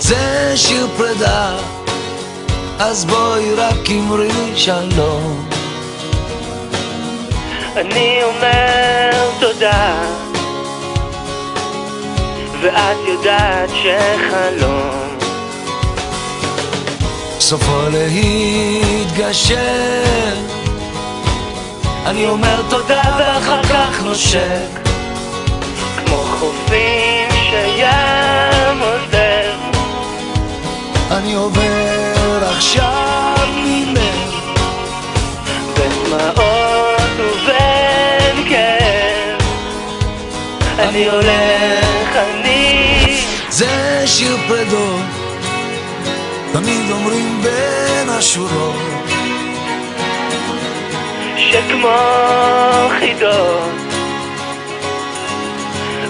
זה שיר פרידה, אז בואי רק אמרי שלום. אני אומר תודה, ואת יודעת שחלום סופו להתגשר. אני אומר תודה ואחר כך נושק, כמו חופים שים עוזר. אני עובר עכשיו ממך בין דמעות ובין כאב. אני הולך, זה שיר פרדות, תמיד אומרים בין השורות, שכמו חידות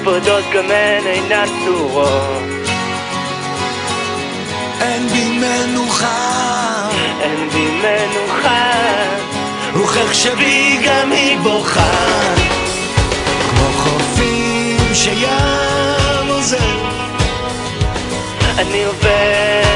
ורדות גם הן אינן צורות. אין בי מנוחה, אין בי מנוחה, רוחך שבי גם היא בוכה, כמו חופים שים עוזר. אני עובר